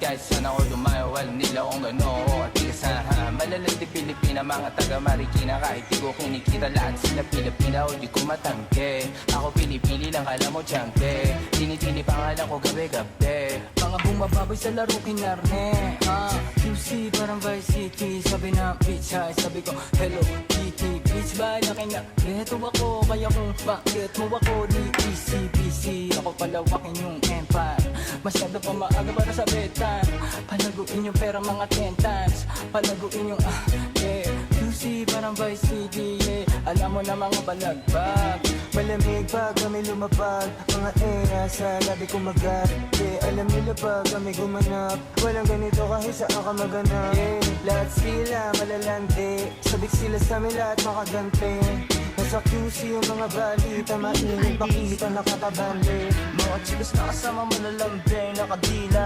kahit sana ako lumayo, alam nila kung gano'n ako katigas Malalandi Pilipina, mga taga Marikina, kahit di ko kinikita lahat sila Pilipina o di ko matangke. Ako pinipili lang, kala mo tiyangke, tinitili pangalan ko gabi-gabi. Mga bumababoy sa laro kinarne, QC parang Vice City, sabi na bitch hi, sabi ko hello Kitty. Bitch ba laki na reto ako, kaya kung bakit mo ako di busy. Ako palawakin yung empire, masyado pa maaga para sa betan. Palaguin yung pera mga 10 times, palaguin yung yeah. QC parang Vice City, yeah. Alam mo na mga balagbag, Malamig pag kami lumapag, mga sa labi kumagat, yeah. Alam nila pag kami gumanap, walang ganito kahit saan ka maganap, yeah. Lahat sila malalante, sabik sila sa amin lahat makagante. Nasa QC yung mga balita, mainit makita nakakabande. Mga chicos na kasama malalambing, nakadila